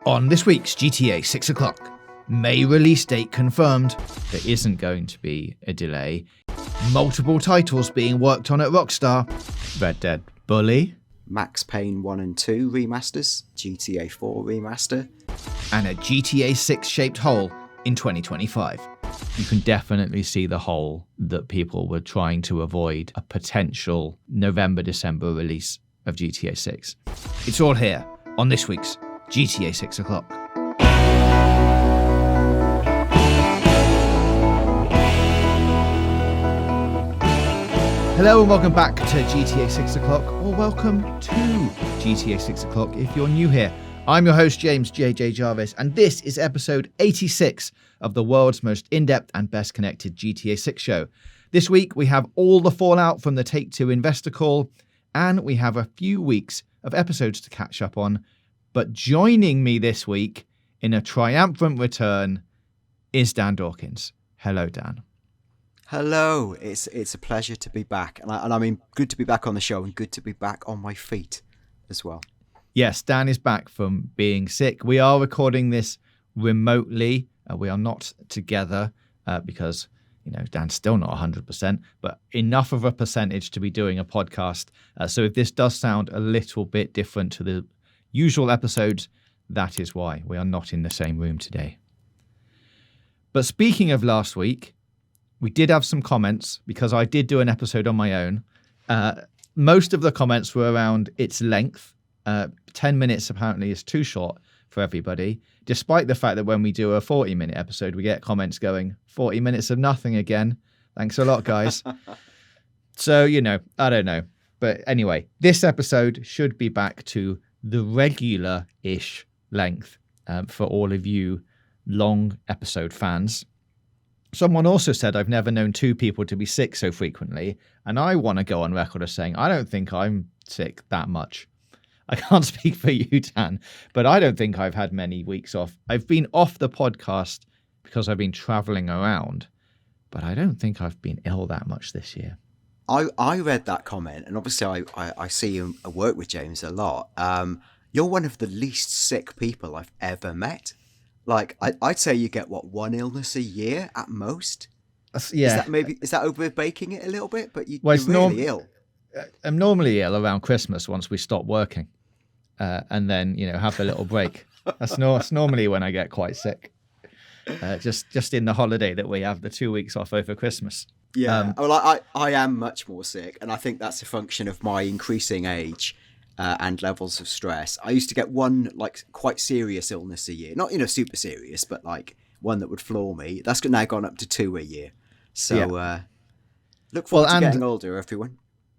On this week's GTA 6 o'clock, May release date confirmed. There isn't going to be a delay. Multiple titles being worked on at Rockstar. Red Dead Bully. Max Payne 1 and 2 remasters. GTA 4 remaster. And a GTA 6 shaped hole in 2025. You can definitely see the hole that people were trying to avoid a potential November-December release of GTA 6. It's all here on this week's GTA 6 o'clock. Hello and welcome back to GTA 6 o'clock, or welcome to GTA 6 o'clock if you're new here. I'm your host, James JJ Jarvis, and this is episode 86 of the world's most in-depth and best connected GTA 6 show. This week, we have all the fallout from the Take-Two investor call, and we have a few weeks of episodes to catch up on. But joining me this week in a triumphant return is Dan Dawkins. Hello, Dan. Hello, it's a pleasure to be back. And I mean, good to be back on the show and good to be back on my feet as well. Yes, Dan is back from being sick. We are recording this remotely. We are not together because, Dan's still not 100%, but enough of a percentage to be doing a podcast. So if this does sound a little bit different to the usual episodes, that is why we are not in the same room today. But speaking of last week, we did have some comments because I did do an episode on my own. Most of the comments were around its length. 10 minutes apparently is too short for everybody, despite the fact that when we do a 40-minute episode, we get comments going, 40 minutes of nothing again. Thanks a lot, guys. So, I don't know. But anyway, this episode should be back to the regular-ish length for all of you long episode fans. Someone also said I've never known two people to be sick so frequently, and I want to go on record as saying I don't think I'm sick that much. I can't speak for you, Dan, but I don't think I've had many weeks off. I've been off the podcast because I've been traveling around, but I don't think I've been ill that much this year. I read that comment, and obviously I see you work with James a lot. You're one of the least sick people I've ever met. Like, I'd say you get, one illness a year at most? Yeah. Is that overbaking it a little bit? But you're really ill. I'm normally ill around Christmas once we stop working. And then, have a little break. That's normally when I get quite sick. Just in the holiday that we have, the 2 weeks off over Christmas. Yeah, I am much more sick, and I think that's a function of my increasing age and levels of stress. I used to get one quite serious illness a year, not super serious, but one that would floor me. That's now gone up to 2 a year. So look forward to getting older, everyone.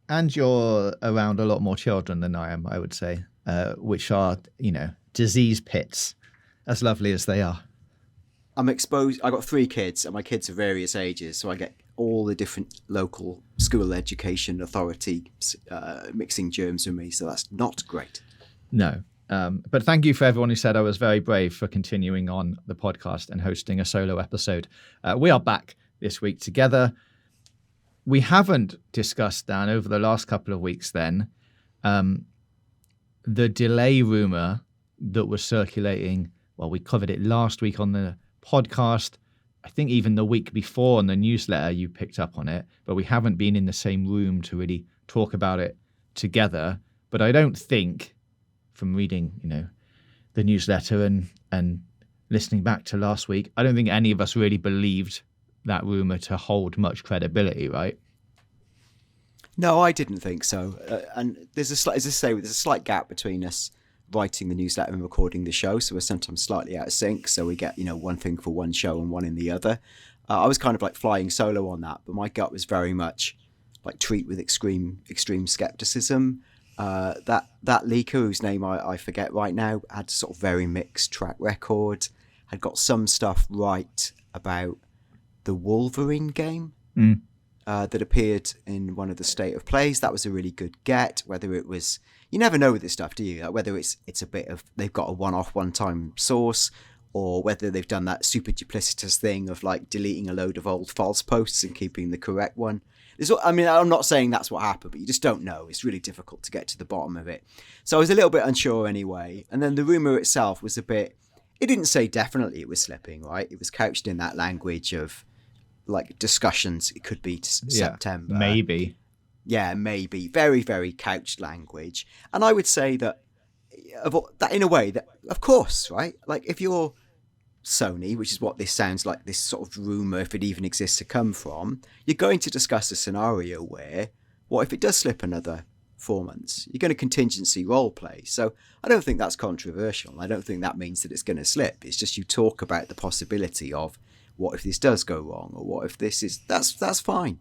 And you're around a lot more children than I am, I would say, which are disease pits, as lovely as they are. I'm exposed. I got 3 kids, and my kids are various ages, so I get all the different local school education authority mixing germs with me, so that's not great. No, but thank you for everyone who said I was very brave for continuing on the podcast and hosting a solo episode. We are back this week together. We haven't discussed, Dan, over the last couple of weeks then, the delay rumor that was circulating. Well, we covered it last week on the podcast. I think even the week before on the newsletter you picked up on it, but we haven't been in the same room to really talk about it together. But I don't think, from reading, the newsletter and listening back to last week, I don't think any of us really believed that rumor to hold much credibility, right? No, I didn't think so. And there's a slight gap between us writing the newsletter and recording the show, so we're sometimes slightly out of sync, so we get one thing for one show and one in the other. I was kind of flying solo on that, but my gut was very much treat with extreme skepticism. That leaker, whose name I forget right now, had sort of very mixed track record, had got some stuff right about the Wolverine game that appeared in one of the State of Plays. That was a really good get. Whether it was, you never know with this stuff, do you? Whether it's a bit of, they've got a one-time source, or whether they've done that super duplicitous thing of deleting a load of old false posts and keeping the correct one. I mean, I'm not saying that's what happened, but you just don't know. It's really difficult to get to the bottom of it. So I was a little bit unsure anyway. And then the rumor itself was a bit, it didn't say definitely it was slipping, right? It was couched in that language of like discussions. It could be September. Maybe. Yeah, maybe. Very, very couched language. And I would say that in a way that, of course, right? Like if you're Sony, which is what this sounds like, this sort of rumor, if it even exists, to come from, you're going to discuss a scenario where, what if it does slip another 4 months? You're going to contingency role play. So I don't think that's controversial. I don't think that means that it's going to slip. It's just you talk about the possibility of what if this does go wrong, or what if this is, that's fine.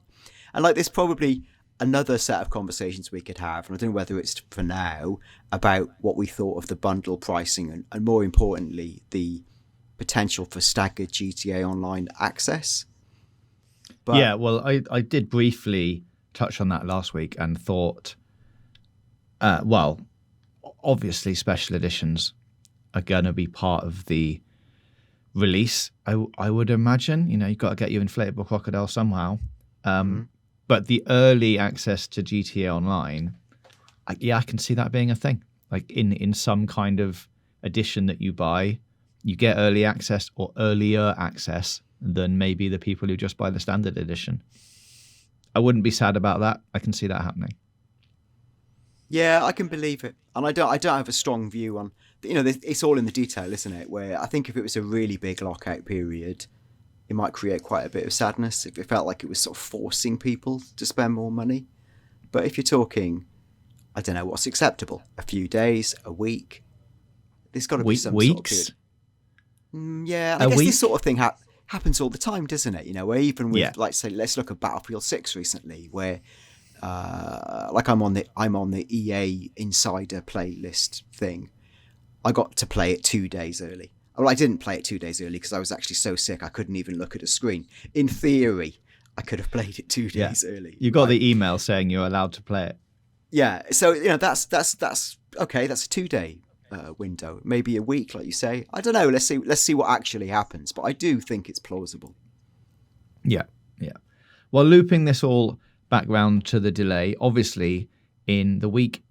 And like, there's probably another set of conversations we could have, and I don't know whether it's for now, about what we thought of the bundle pricing and more importantly, the potential for staggered GTA Online access. But yeah, well, I did briefly touch on that last week and thought, well, obviously special editions are going to be part of the release, I would imagine. You know, you've got to get your inflatable crocodile somehow. But the early access to GTA Online, I can see that being a thing. Like in some kind of edition that you buy, you get early access or earlier access than maybe the people who just buy the standard edition. I wouldn't be sad about that. I can see that happening. Yeah, I can believe it. And I don't have a strong view on, you know, it's all in the detail, isn't it? Where I think if it was a really big lockout period, it might create quite a bit of sadness if it felt like it was sort of forcing people to spend more money. But if you're talking, I don't know what's acceptable, a few days, a week, there's got to be some weeks? sort of period. Yeah, I guess this sort of thing happens all the time, doesn't it? You know, where even with, like, say, let's look at Battlefield 6 recently, where, like, I'm on the EA Insider playlist thing. I got to play it 2 days early. Well, I didn't play it 2 days early because I was actually so sick I couldn't even look at a screen. In theory, I could have played it 2 days early. You got the email saying you're allowed to play it. Yeah, so you know that's okay. That's a 2-day window, maybe a week, like you say. I don't know. Let's see what actually happens. But I do think it's plausible. Yeah. Well, looping this all back round to the delay, obviously, in the week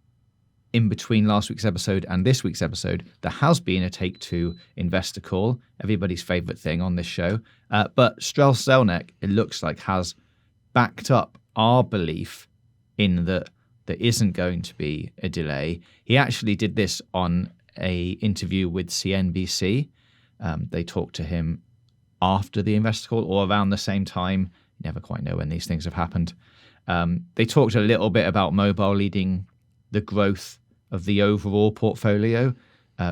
in between last week's episode and this week's episode, there has been a Take-Two investor call, everybody's favourite thing on this show. But Strauss Zelnick, it looks like, has backed up our belief in that there isn't going to be a delay. He actually did this on a interview with CNBC. They talked to him after the investor call or around the same time. You never quite know when these things have happened. They talked a little bit about mobile leading the growth of the overall portfolio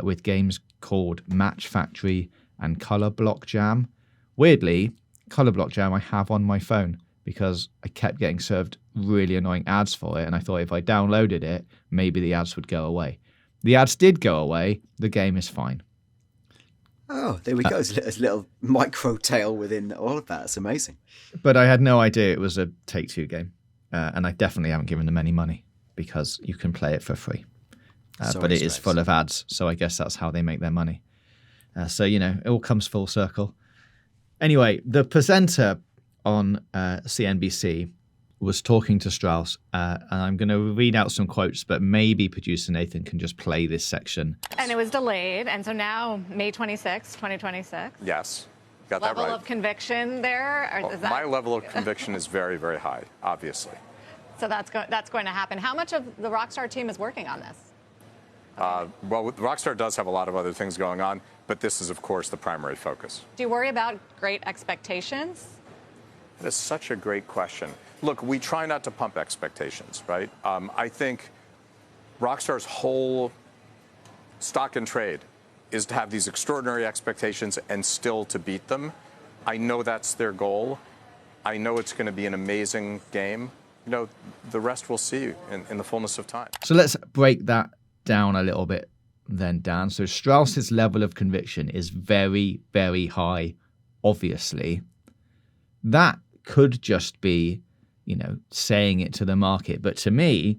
with games called Match Factory and Color Block Jam. Weirdly, Color Block Jam I have on my phone because I kept getting served really annoying ads for it, and I thought if I downloaded it, maybe the ads would go away. The ads did go away. The game is fine. Oh, there we go. There's a little micro tale within all of that. It's amazing. But I had no idea it was a Take-Two game, and I definitely haven't given them any money because you can play it for free. But it is full of ads, so I guess that's how they make their money. So, you know, it all comes full circle. Anyway, the presenter on CNBC was talking to Strauss, and I'm going to read out some quotes, but maybe producer Nathan can just play this section. And it was delayed, and so now May 26, 2026. Yes, got that right. Level of conviction there? Or is that... My level of conviction is very, very high, obviously. So that's going to happen. How much of the Rockstar team is working on this? Well, Rockstar does have a lot of other things going on, but this is, of course, the primary focus. Do you worry about great expectations? That is such a great question. Look, we try not to pump expectations, right? I think Rockstar's whole stock and trade is to have these extraordinary expectations and still to beat them. I know that's their goal. I know it's going to be an amazing game. You know, the rest we'll see in the fullness of time. So let's break that down a little bit then, Dan. So Strauss's level of conviction is very, very high, obviously. That could just be, you know, saying it to the market. But to me,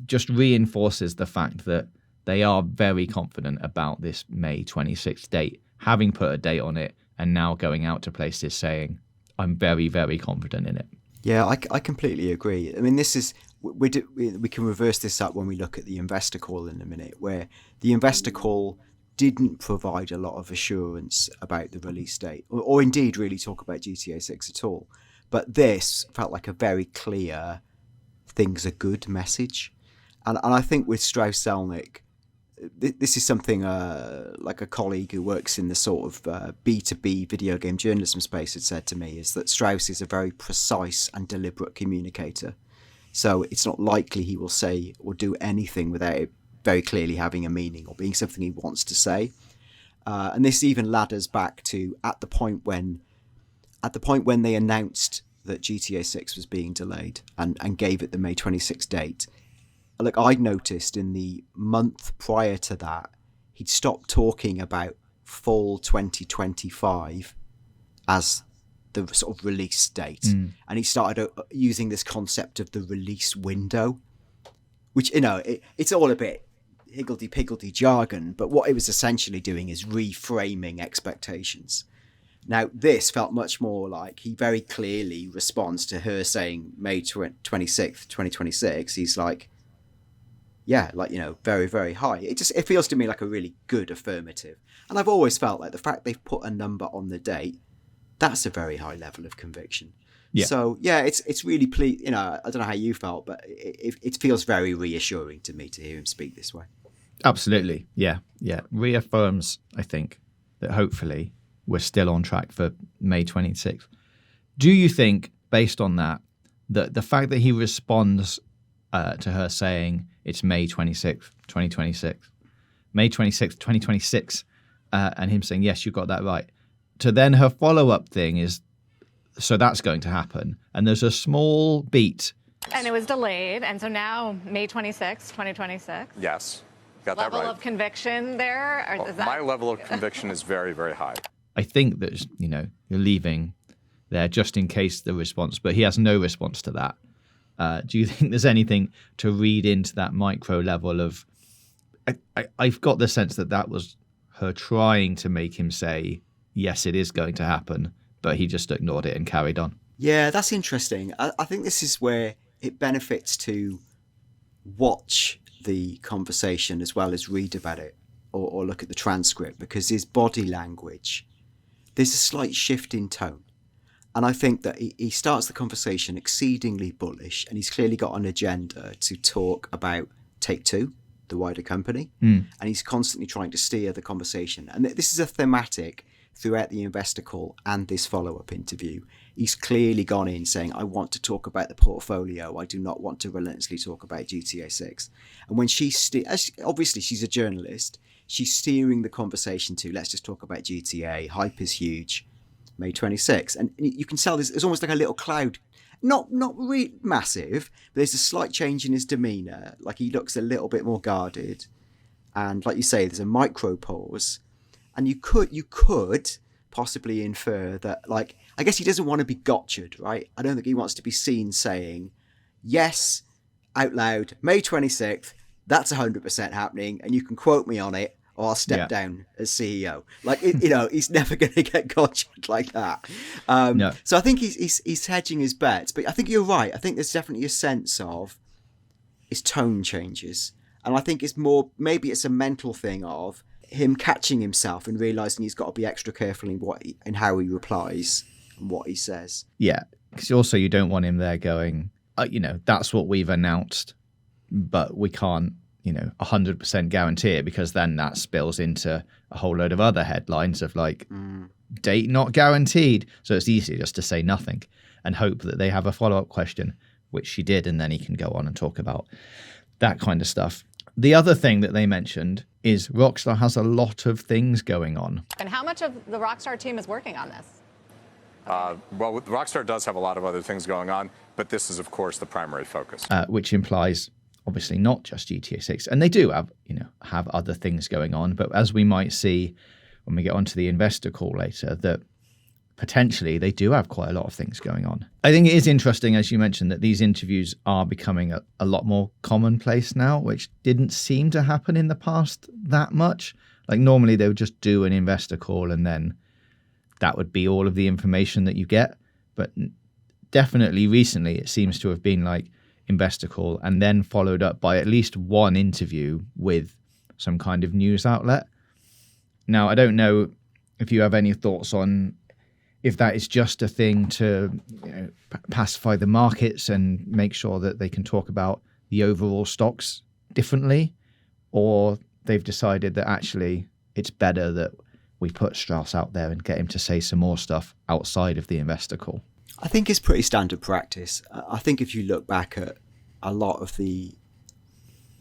just reinforces the fact that they are very confident about this May 26th date, having put a date on it and now going out to places saying, I'm very, very confident in it. Yeah, I completely agree. I mean, this is we can reverse this up when we look at the investor call in a minute, where the investor call didn't provide a lot of assurance about the release date, or indeed really talk about GTA 6 at all. But this felt like a very clear things are good message. And I think with Strauss Zelnick, this is something like a colleague who works in the sort of B2B video game journalism space had said to me, is that Strauss is a very precise and deliberate communicator. So it's not likely he will say or do anything without it very clearly having a meaning or being something he wants to say. And this even ladders back to at the point when they announced that GTA 6 was being delayed and gave it the May 26th date. Like, I'd noticed in the month prior to that, he'd stopped talking about fall 2025 as the sort of release date. And he started using this concept of the release window, which, it's all a bit higgledy-piggledy jargon, but what it was essentially doing is reframing expectations. Now, this felt much more like he very clearly responds to her saying May 26th, 2026. He's like, yeah, very, very high. It feels to me like a really good affirmative. And I've always felt like the fact they've put a number on the date, that's a very high level of conviction. Yeah. So, yeah, it's really, I don't know how you felt, but it feels very reassuring to me to hear him speak this way. Absolutely. Yeah. Reaffirms, I think, that hopefully we're still on track for May 26th. Do you think, based on that the fact that he responds to her saying it's May 26th, 2026, May 26th, 2026, and him saying, yes, you got that right, to then her follow-up thing is, so that's going to happen. And there's a small beat. And it was delayed. And so now May 26th, 2026. Yes. Got that right. Level of conviction there? Or my level of conviction is very, very high. I think that, you're leaving there just in case the response, but he has no response to that. Do you think there's anything to read into that micro level of, I've got the sense that was her trying to make him say, yes, it is going to happen, but he just ignored it and carried on. Yeah, that's interesting. I think this is where it benefits to watch the conversation as well as read about it or look at the transcript, because his body language, there's a slight shift in tone. And I think that he starts the conversation exceedingly bullish, and he's clearly got an agenda to talk about Take-Two, the wider company. And he's constantly trying to steer the conversation. And this is a thematic throughout the investor call and this follow-up interview. He's clearly gone in saying, I want to talk about the portfolio. I do not want to relentlessly talk about GTA 6. And when obviously she's a journalist, she's steering the conversation to, let's just talk about GTA. Hype is huge. May 26th. And you can tell there's almost like a little cloud. Not really massive, but there's a slight change in his demeanour. Like, he looks a little bit more guarded. And like you say, there's a micro pause. And you could possibly infer that, like, I guess he doesn't want to be gotcha'd, right? I don't think he wants to be seen saying, yes, out loud, May 26th, that's 100% happening, and you can quote me on it, or I'll step down as CEO. Like, he's never going to get gotcha'd like that. No. So I think he's hedging his bets. But I think you're right. I think there's definitely a sense of his tone changes. And I think it's more, maybe it's a mental thing of him catching himself and realising he's got to be extra careful in how he replies and what he says. Yeah, because also you don't want him there going, that's what we've announced, but we can't, 100% guarantee it, because then that spills into a whole load of other headlines of date not guaranteed. So it's easy just to say nothing and hope that they have a follow-up question, which she did, and then he can go on and talk about that kind of stuff. The other thing that they mentioned is Rockstar has a lot of things going on. And how much of the Rockstar team is working on this? Well, Rockstar does have a lot of other things going on, but this is, of course, the primary focus. Which implies, obviously, not just GTA 6. And they do have other things going on. But as we might see when we get onto the investor call later, that potentially they do have quite a lot of things going on. I think it is interesting, as you mentioned, that these interviews are becoming a lot more commonplace now, which didn't seem to happen in the past that much. Like, normally they would just do an investor call and then that would be all of the information that you get. But definitely recently it seems to have been like investor call and then followed up by at least one interview with some kind of news outlet. Now, I don't know if you have any thoughts on if that is just a thing to pacify the markets and make sure that they can talk about the overall stocks differently, or they've decided that actually it's better that we put Strauss out there and get him to say some more stuff outside of the investor call. I think it's pretty standard practice. I think if you look back at a lot of the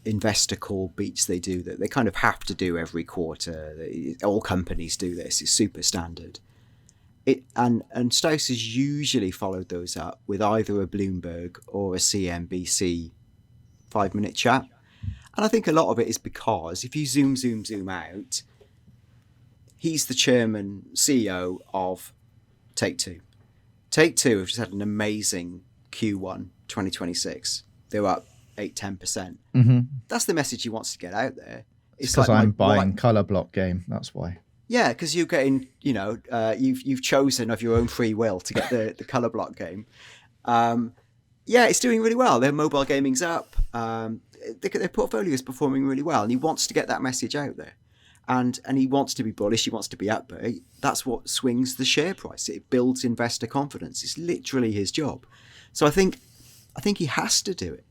investor call beats they do, that they kind of have to do every quarter. All companies do this. It's super standard. And Strauss has usually followed those up with either a Bloomberg or a CNBC 5-minute chat. And I think a lot of it is because if you zoom out, he's the chairman, CEO of Take-Two. Take-Two have just had an amazing Q1 2026. They're up 8-10%. Mm-hmm. That's the message he wants to get out there. It's because I'm buying Color Block Game. That's why. Yeah, because you're getting, you've chosen of your own free will to get the Color Block Game. It's doing really well. Their mobile gaming's up. Their portfolio is performing really well, and he wants to get that message out there. And he wants to be bullish. He wants to be upbeat. That's what swings the share price. It builds investor confidence. It's literally his job. So I think he has to do it,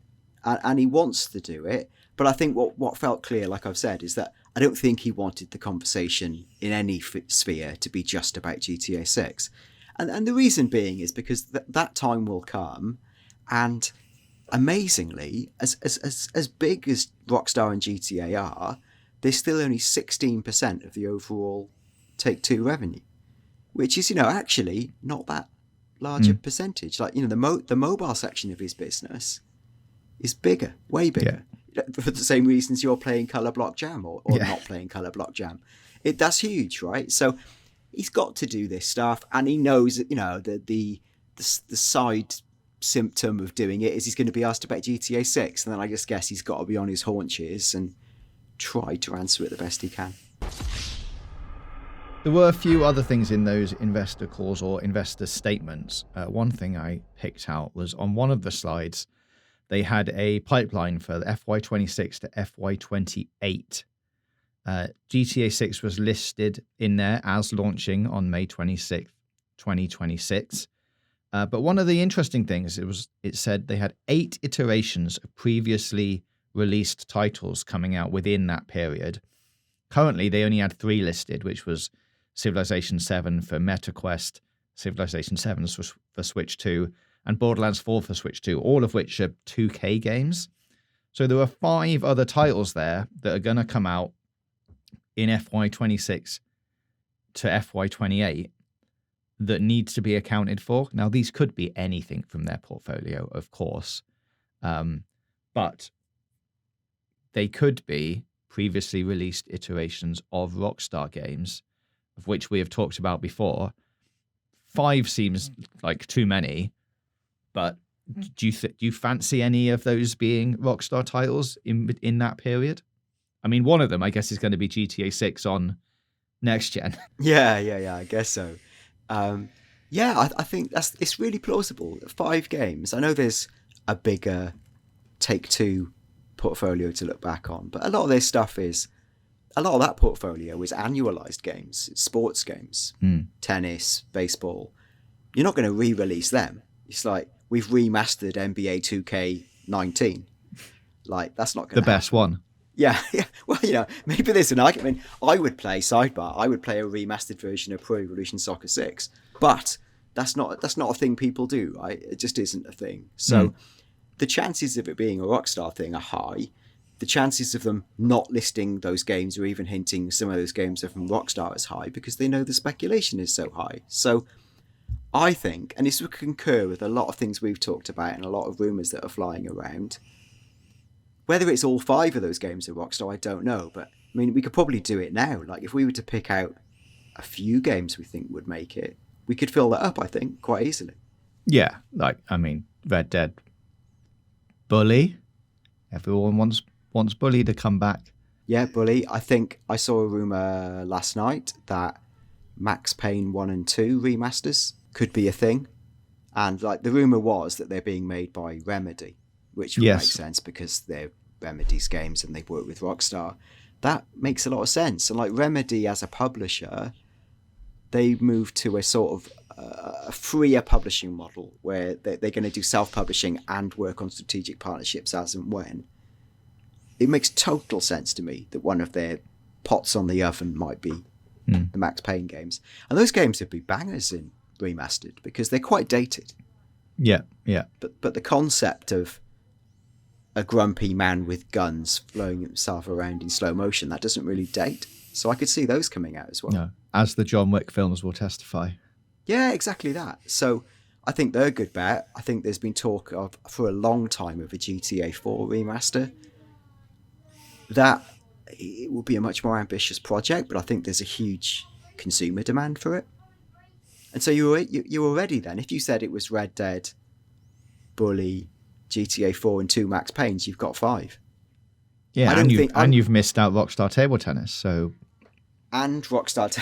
and he wants to do it. But I think what felt clear, like I've said, is that I don't think he wanted the conversation in any sphere to be just about GTA 6. And the reason being is because that time will come, and amazingly, as big as Rockstar and GTA are, they're still only 16% of the overall Take-Two revenue, which is, actually not that large a percentage. Like, the mobile section of his business is bigger, way bigger. Yeah. For the same reasons you're playing Color Block Jam or not playing Color Block Jam. That's huge, right? So he's got to do this stuff, and he knows that, the side symptom of doing it is he's going to be asked about GTA 6, and then I just guess he's got to be on his haunches and try to answer it the best he can. There were a few other things in those investor calls or investor statements. One thing I picked out was on one of the slides, they had a pipeline for FY26 to FY28. GTA 6 was listed in there as launching on May 26th, 2026. But one of the interesting things, it said they had 8 iterations of previously released titles coming out within that period. Currently, they only had 3 listed, which was Civilization 7 for MetaQuest, Civilization 7 for Switch 2, and Borderlands 4 for Switch 2, all of which are 2K games. So there are 5 other titles there that are going to come out in FY26 to FY28 that needs to be accounted for. Now, these could be anything from their portfolio, of course, but they could be previously released iterations of Rockstar games, of which we have talked about before. 5 seems like too many, but do you fancy any of those being Rockstar titles in that period? I mean, one of them, I guess, is going to be GTA 6 on next gen. Yeah, I guess so. I think it's really plausible. 5 games. I know there's a bigger Take-Two portfolio to look back on, but a lot of that portfolio is annualized games, sports games, tennis, baseball. You're not going to re-release them. It's like we've remastered NBA 2K19. Like, that's not going to the best one. Yeah. Well, maybe there's an argument. I would play a remastered version of Pro Evolution Soccer 6, but that's not a thing people do, right? It just isn't a thing. So the chances of it being a Rockstar thing are high. The chances of them not listing those games or even hinting some of those games are from Rockstar is high because they know the speculation is so high. So I think, and this would concur with a lot of things we've talked about and a lot of rumours that are flying around, whether it's all 5 of those games are Rockstar, I don't know. But, I mean, we could probably do it now. Like, if we were to pick out a few games we think would make it, we could fill that up, I think, quite easily. Yeah, Red Dead. Bully. Everyone wants Bully to come back. Yeah, Bully. I think I saw a rumour last night that Max Payne 1 and 2 remasters could be a thing. And like the rumor was that they're being made by Remedy, which would make sense because they're Remedy's games and they've worked with Rockstar. That makes a lot of sense. And like Remedy as a publisher, they moved to a sort of a freer publishing model where they're going to do self-publishing and work on strategic partnerships as and when. It makes total sense to me that one of their pots on the oven might be the Max Payne games. And those games would be bangers in remastered because they're quite dated. Yeah, yeah. But the concept of a grumpy man with guns flowing himself around in slow motion, that doesn't really date. So I could see those coming out as well. No, as the John Wick films will testify. Yeah, exactly that. So I think they're a good bet. I think there's been talk of for a long time of a GTA 4 remaster. That it will be a much more ambitious project, but I think there's a huge consumer demand for it. And so you're already then, if you said it was Red Dead, Bully, GTA 4 and 2 Max Paynes, you've got 5. Yeah, and you've missed out Rockstar Table Tennis, so... And Rockstar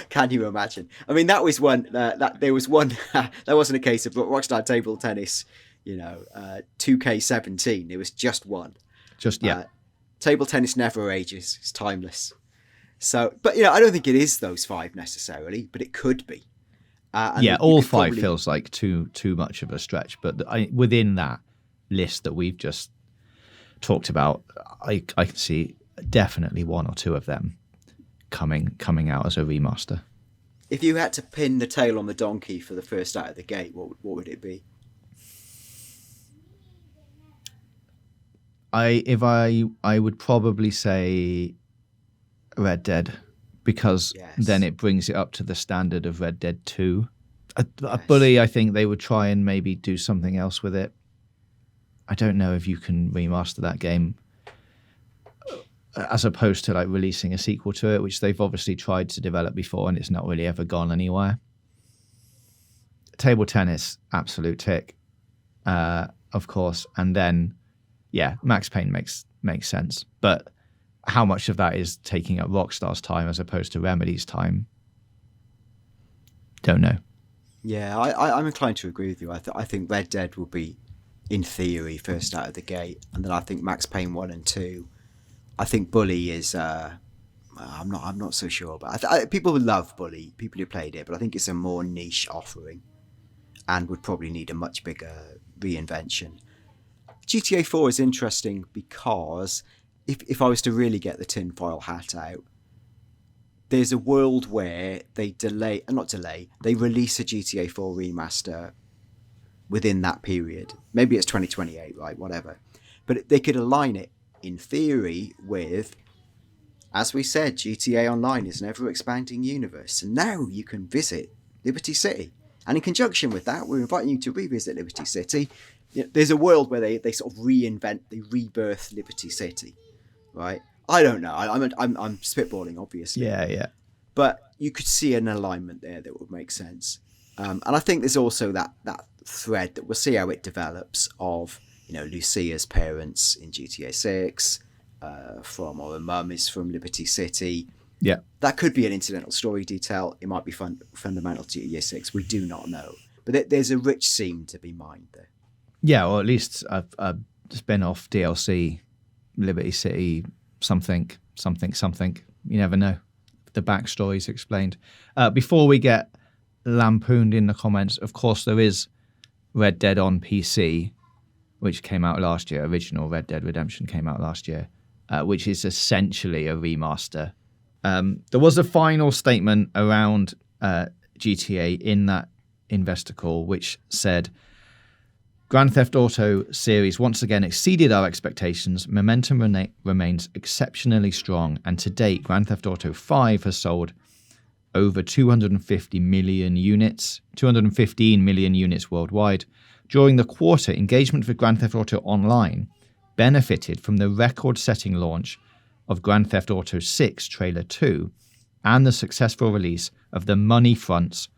Can you imagine? I mean, that was one, there was one, that wasn't a case of Rockstar Table Tennis, 2K17, there was just one. Table tennis never ages, it's timeless. So, but I don't think it is those 5 necessarily, but it could be. All 5 feels like too much of a stretch. But within that list that we've just talked about, I can see definitely 1 or 2 of them coming out as a remaster. If you had to pin the tail on the donkey for the first out of the gate, what would it be? I would probably say Red Dead, because then it brings it up to the standard of Red Dead 2. A Bully, I think they would try and maybe do something else with it. I don't know if you can remaster that game as opposed to like releasing a sequel to it, which they've obviously tried to develop before and it's not really ever gone anywhere. Table tennis, absolute tick, of course. And then, Max Payne makes sense. But how much of that is taking up Rockstar's time as opposed to Remedy's time? Don't know. Yeah, I'm inclined to agree with you. I think Red Dead will be, in theory, first out of the gate, and then I think Max Payne 1 and 2. I think Bully is. I'm not so sure, but people would love Bully, people who played it, but I think it's a more niche offering, and would probably need a much bigger reinvention. GTA 4 is interesting because if I was to really get the tinfoil hat out, there's a world where they release a GTA 4 remaster within that period. Maybe it's 2028, right? Whatever. But they could align it, in theory, with, as we said, GTA Online is an ever-expanding universe. And now you can visit Liberty City. And in conjunction with that, we're inviting you to revisit Liberty City. There's a world where they sort of they rebirth Liberty City, right? I don't know. I'm spitballing, obviously. Yeah. But you could see an alignment there that would make sense. And I think there's also that thread that we'll see how it develops of, Lucia's parents in GTA6, her mum is from Liberty City. Yeah. That could be an incidental story detail. It might be fundamental to GTA6. We do not know. But there's a rich seam to be mined there. Yeah, or at least a spin-off DLC, Liberty City, something. You never know. The backstory's explained. Before we get lampooned in the comments, of course there is Red Dead on PC, which came out last year. Original Red Dead Redemption came out last year, which is essentially a remaster. There was a final statement around GTA in that investor call, which said, Grand Theft Auto series once again exceeded our expectations. Momentum remains exceptionally strong, and to date, Grand Theft Auto 5 has sold over 215 million units worldwide. During the quarter, engagement for Grand Theft Auto Online benefited from the record-setting launch of Grand Theft Auto 6 Trailer 2 and the successful release of the Money Front's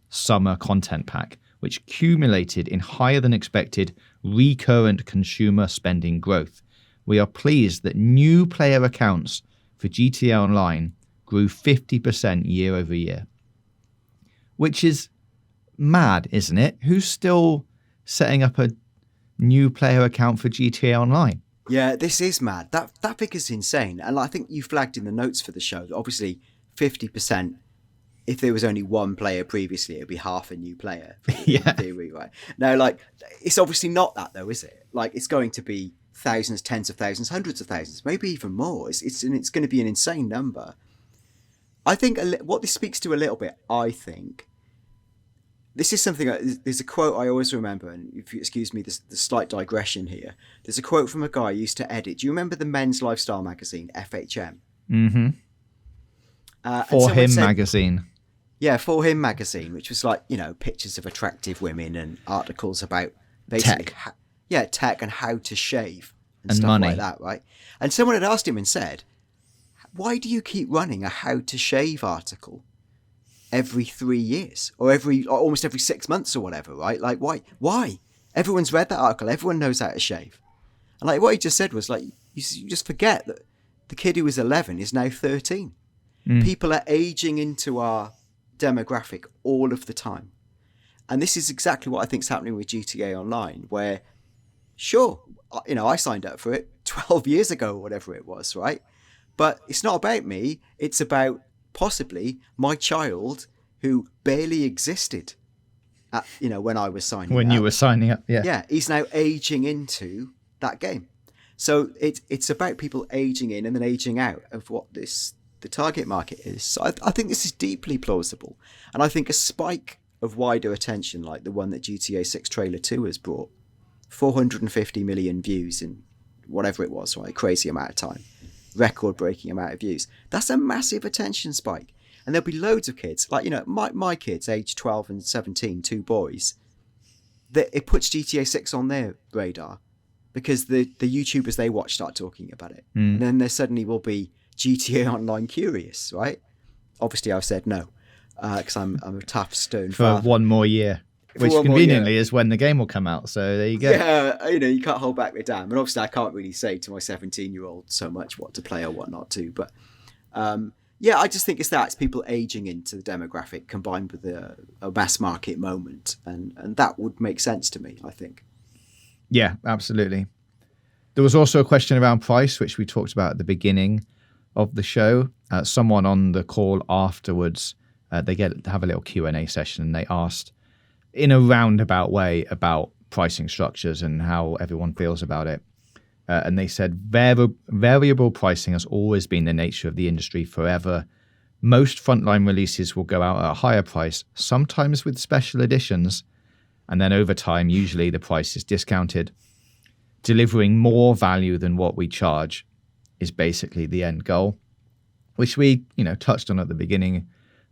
Summer Content Pack, which accumulated in higher than expected recurrent consumer spending growth. We are pleased that new player accounts for GTA Online grew 50% year over year, which is mad, isn't it? Who's still setting up a new player account for GTA Online? Yeah, this is mad. That figure's insane. And I think you flagged in the notes for the show that obviously 50%, if there was only one player previously, it'd be half a new player. Yeah. In theory, right? Now, like, it's obviously not that though, is it? Like, it's going to be thousands, tens of thousands, hundreds of thousands, maybe even more. It's going to be an insane number. I think what this speaks to a little bit, I think, this is something, there's a quote I always remember, and if you excuse me, the slight digression here. There's a quote from a guy I used to edit. Do you remember the men's lifestyle magazine, FHM? Mm-hmm. For Him magazine. Yeah, For Him magazine, which was like, pictures of attractive women and articles about basically tech and how to shave and stuff money. Like that, right? And someone had asked him and said, why do you keep running a how to shave article every 3 years or almost every 6 months or whatever, right? Like, why? Everyone's read that article. Everyone knows how to shave. And like what he just said was like, you just forget that the kid who was 11 is now 13. People are aging into our demographic all of the time. And this is exactly what I think is happening with GTA Online, where, sure, I signed up for it 12 years ago or whatever it was, right? But it's not about me. It's about possibly my child who barely existed when I was signing up. When you were signing up, yeah. Yeah, he's now aging into that game. So it's about people aging in and then aging out of what the target market is. So I think this is deeply plausible. And I think a spike of wider attention like the one that GTA6 Trailer 2 has brought, 450 million views in whatever it was, right? Crazy amount of time. Record-breaking amount of views. That's a massive attention spike. And there'll be loads of kids, like, my kids, age 12 and 17, two boys, that it puts GTA 6 on their radar because the YouTubers they watch start talking about it. And then there suddenly will be GTA Online curious, right? Obviously, I've said no, because I'm a tough stone For father. 1 more year. Which conveniently is when the game will come out. So there you go. Yeah, you can't hold back the dam. And obviously I can't really say to my 17-year-old so much what to play or what not to. But I just think it's people aging into the demographic combined with a mass market moment. And that would make sense to me, I think. Yeah, absolutely. There was also a question around price, which we talked about at the beginning of the show. Someone on the call afterwards, they have a little Q&A session, and they asked in a roundabout way about pricing structures and how everyone feels about it. And they said variable pricing has always been the nature of the industry forever. Most frontline releases will go out at a higher price, sometimes with special editions, and then over time, usually the price is discounted. Delivering more value than what we charge is basically the end goal, which we touched on at the beginning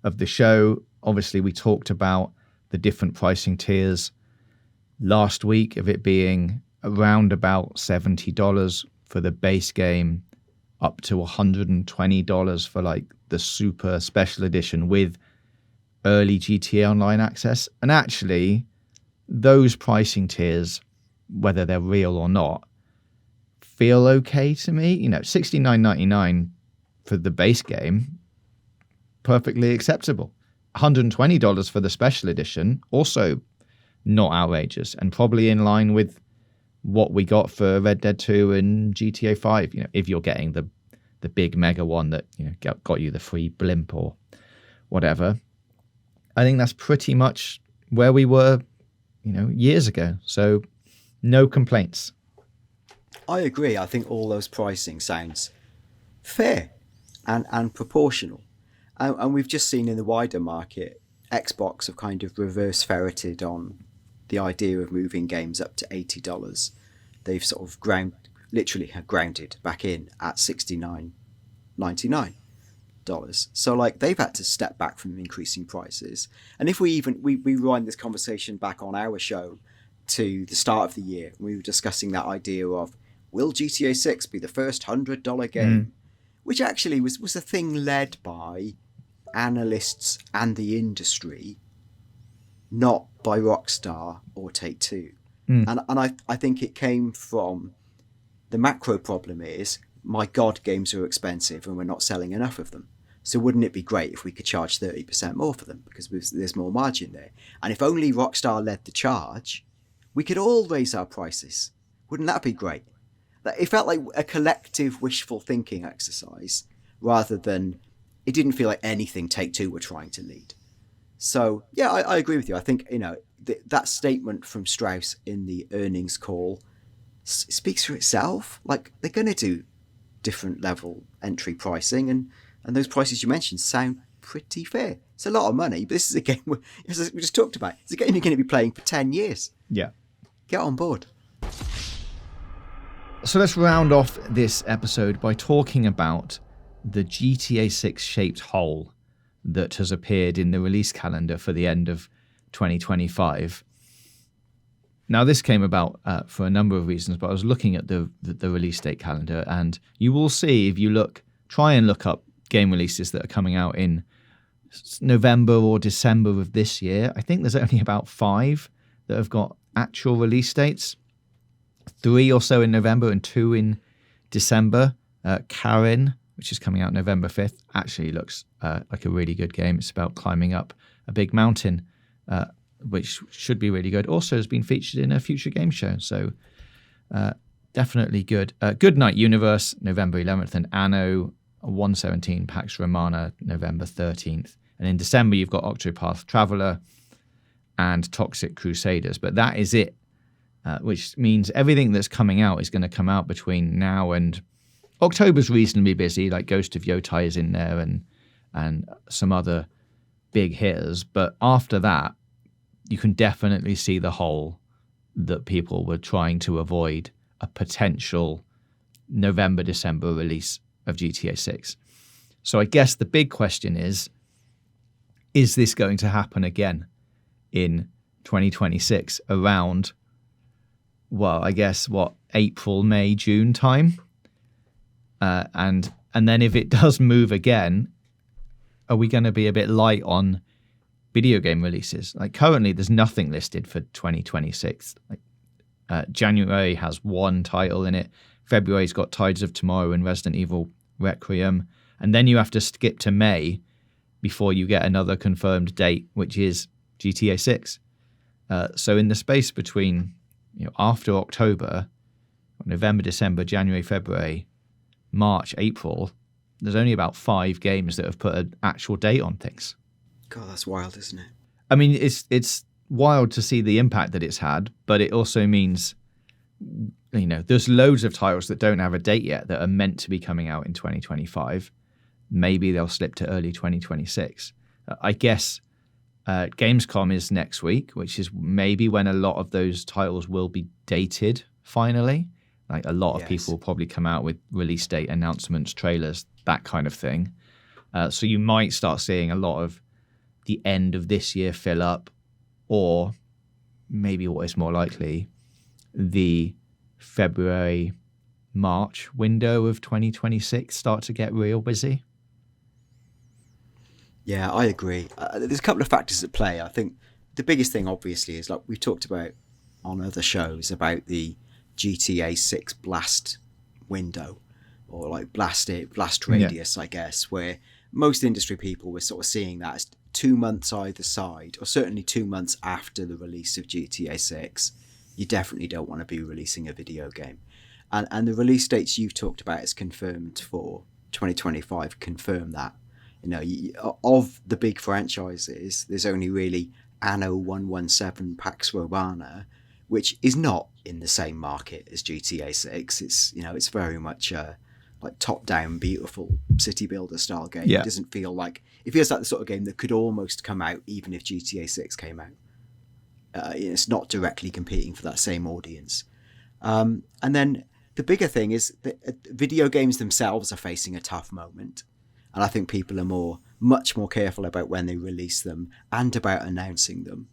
of the show. Obviously, we talked about the different pricing tiers last week, of it being around about $70 for the base game, up to $120 for like the super special edition with early GTA Online access. And actually, those pricing tiers, whether they're real or not, feel okay to me. $69.99 for the base game, perfectly acceptable. $120 for the special edition, also not outrageous, and probably in line with what we got for Red Dead 2 and GTA 5. If you're getting the big mega one that got you the free blimp or whatever. I think that's pretty much where we were, years ago. So no complaints. I agree. I think all those pricing sounds fair and proportional. And we've just seen in the wider market, Xbox have kind of reverse ferreted on the idea of moving games up to $80. They've sort of literally grounded back in at $69.99. So like they've had to step back from increasing prices. And if we rewind this conversation back on our show to the start of the year, we were discussing that idea of, will GTA 6 be the first $100 game? Which actually was a thing led by analysts and the industry, not by Rockstar or Take-Two. And I think it came from the macro problem is, my God, games are expensive and we're not selling enough of them. So wouldn't it be great if we could charge 30% more for them because there's more margin there? And if only Rockstar led the charge, we could all raise our prices. Wouldn't that be great? It felt like a collective wishful thinking exercise rather than, it didn't feel like anything Take-Two were trying to lead. So yeah, I agree with you. I think, that statement from Strauss in the earnings call speaks for itself. Like, they're going to do different level entry pricing, and those prices you mentioned sound pretty fair. It's a lot of money, but this is a game, as we just talked about, it's a game you're going to be playing for 10 years. Yeah. Get on board. So let's round off this episode by talking about the GTA 6 shaped hole that has appeared in the release calendar for the end of 2025. Now, this came about for a number of reasons, but I was looking at the release date calendar, and you will see, if you try and look up game releases that are coming out in November or December of this year, I think there's only about 5 that have got actual release dates. 3 or so in November and 2 in December. Karen, which is coming out November 5th, actually looks like a really good game. It's about climbing up a big mountain, which should be really good. Also has been featured in a future game show, so definitely good. Good Night Universe, November 11th, and Anno 117 Pax Romana, November 13th. And in December, you've got Octopath Traveler and Toxic Crusaders, but that is it, which means everything that's coming out is going to come out between now and October's reasonably busy, like Ghost of Yotai is in there and some other big hitters. But after that, you can definitely see the hole that people were trying to avoid, a potential November, December release of GTA 6. So I guess the big question is this going to happen again in 2026 around, well, I guess, April, May, June time? And then if it does move again, are we going to be a bit light on video game releases? Like, currently there's nothing listed for 2026. January has 1 title in it. February's got Tides of Tomorrow and Resident Evil Requiem. And then you have to skip to May before you get another confirmed date, which is GTA 6. So in the space between, after October, November, December, January, February, March, April, there's only about 5 games that have put an actual date on things. God, that's wild, isn't it? I mean, it's wild to see the impact that it's had, but it also means, there's loads of titles that don't have a date yet that are meant to be coming out in 2025. Maybe they'll slip to early 2026. I guess Gamescom is next week, which is maybe when a lot of those titles will be dated finally. Like, a lot of people will probably come out with release date announcements, trailers, that kind of thing. So you might start seeing a lot of the end of this year fill up, or maybe what is more likely, the February, March window of 2026 start to get real busy. Yeah, I agree. There's a couple of factors at play. I think the biggest thing, obviously, is like we've talked about on other shows about the GTA 6 blast window, or like blast radius, I guess, where most industry people were sort of seeing that as 2 months either side, or certainly 2 months after the release of GTA 6. You definitely don't want to be releasing a video game. And the release dates you've talked about as confirmed for 2025 confirm that. Of the big franchises, there's only really Anno 117 Pax Romana, which is not in the same market as GTA 6. It's very much like top-down, beautiful city builder style game. Yeah. It doesn't feel like, it feels like the sort of game that could almost come out even if GTA 6 came out. It's not directly competing for that same audience. And then the bigger thing is that video games themselves are facing a tough moment. And I think people are much more careful about when they release them and about announcing them.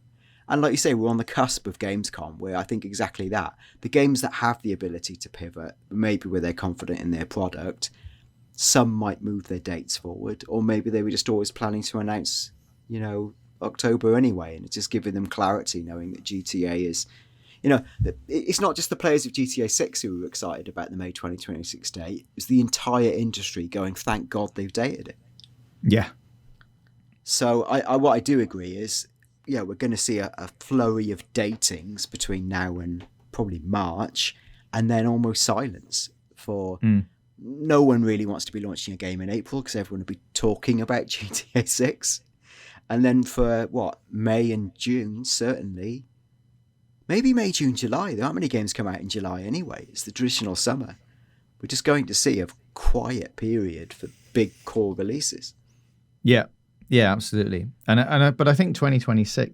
And like you say, we're on the cusp of Gamescom, where I think exactly that. The games that have the ability to pivot, maybe where they're confident in their product, some might move their dates forward, or maybe they were just always planning to announce, October anyway, and it's just giving them clarity, knowing that GTA is, it's not just the players of GTA 6 who were excited about the May 2026 date. It's the entire industry going, thank God they've dated it. Yeah. So what I do agree is, yeah, we're going to see a flurry of datings between now and probably March, and then almost silence for no one really wants to be launching a game in April because everyone will be talking about GTA 6. And then for May and June, certainly. Maybe May, June, July. There aren't many games come out in July anyway. It's the traditional summer. We're just going to see a quiet period for big core releases. Yeah. Yeah, absolutely. But I think 2026,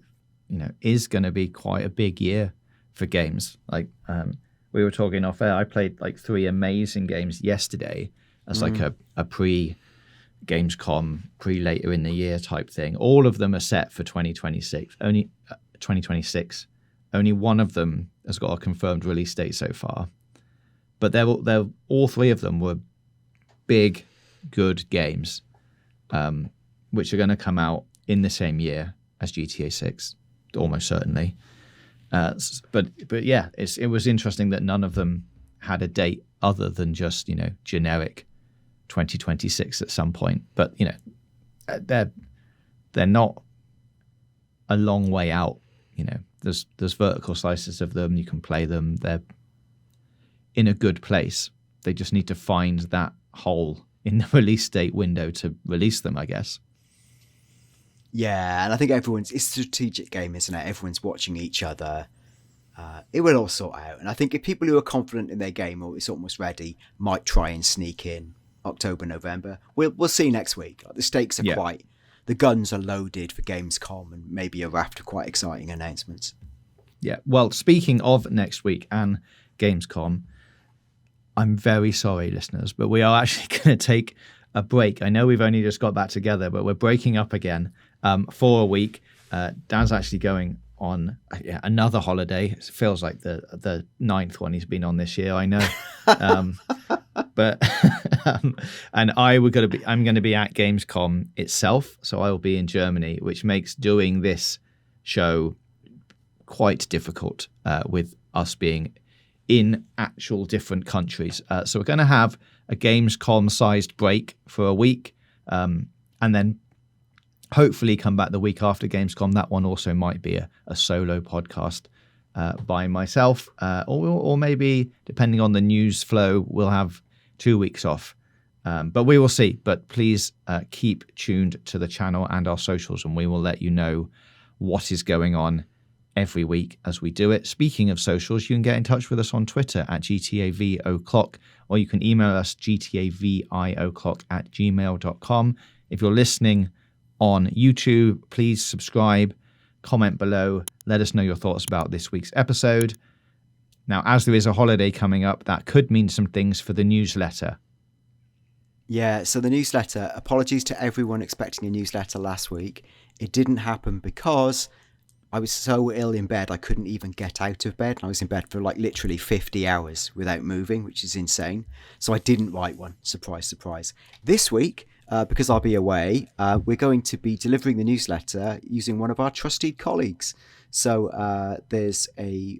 is going to be quite a big year for games. Like we were talking off air, I played like 3 amazing games yesterday as like a Gamescom later in the year type thing. All of them are set for 2026. Only 2026. Only one of them has got a confirmed release date so far. But they're all 3 of them were big, good games. Which are going to come out in the same year as GTA 6, almost certainly. But yeah, it was interesting that none of them had a date other than just generic 2026 at some point. But they're not a long way out. There's vertical slices of them. You can play them. They're in a good place. They just need to find that hole in the release date window to release them, I guess. Yeah, and I think it's a strategic game, isn't it? Everyone's watching each other. It will all sort out. And I think if people who are confident in their game or it's almost ready might try and sneak in October, November. We'll see next week. The stakes are the guns are loaded for Gamescom and maybe a raft of quite exciting announcements. Yeah, well, speaking of next week and Gamescom, I'm very sorry, listeners, but we are actually going to take a break. I know we've only just got back together, but we're breaking up again for a week. Dan's actually going on another holiday. It feels like the 9th one he's been on this year, I know. But and I'm going to be at Gamescom itself, so I will be in Germany, which makes doing this show quite difficult with us being in actual different countries. So we're going to have a Gamescom-sized break for a week, and then hopefully come back the week after Gamescom. That one also might be a solo podcast by myself, or maybe, depending on the news flow, we'll have 2 weeks off. But we will see. But please keep tuned to the channel and our socials, and we will let you know what is going on every week as we do it. Speaking of socials, you can get in touch with us on Twitter at GTAVOclock, or you can email us gtavIoclock@gmail.com. If you're listening on YouTube, please subscribe, comment below, let us know your thoughts about this week's episode. Now, as there is a holiday coming up, that could mean some things for the newsletter. Yeah, so the newsletter, apologies to everyone expecting a newsletter last week. It didn't happen because I was so ill in bed I couldn't even get out of bed. I was in bed for like literally 50 hours without moving, which is insane. So I didn't write one. Surprise, surprise. This week, because I'll be away, we're going to be delivering the newsletter using one of our trusted colleagues. So there's a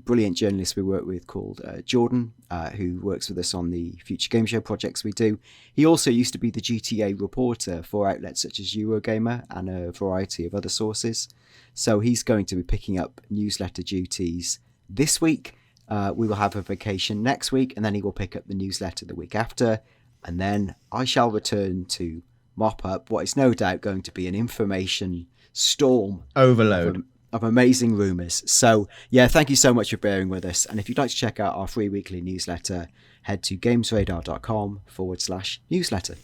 brilliant journalist we work with called Jordan, who works with us on the Future Game Show projects we do. He also used to be the GTA reporter for outlets such as Eurogamer and a variety of other sources. So he's going to be picking up newsletter duties this week. We will have a vacation next week, and then he will pick up the newsletter the week after. And then I shall return to mop up what is no doubt going to be an information storm. Overload. Of amazing rumours. So, yeah, thank you so much for bearing with us. And if you'd like to check out our free weekly newsletter, head to gamesradar.com/newsletter.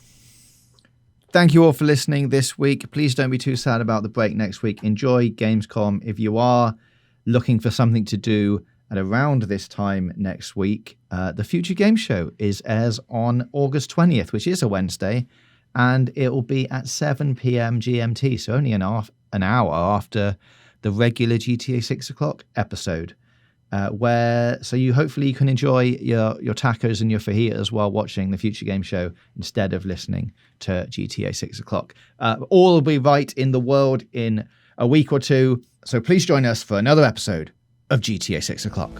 Thank you all for listening this week. Please don't be too sad about the break next week. Enjoy Gamescom. If you are looking for something to do at around this time next week, the Future Game Show airs on August 20th, which is a Wednesday, and it will be at 7 p.m. GMT, so only an hour after the regular GTA 6 o'clock episode, so hopefully you can enjoy your tacos and your fajitas while watching the Future Game Show instead of listening to GTA 6 o'clock. All will be right in the world in a week or two, so please join us for another episode of GTA 6 o'clock.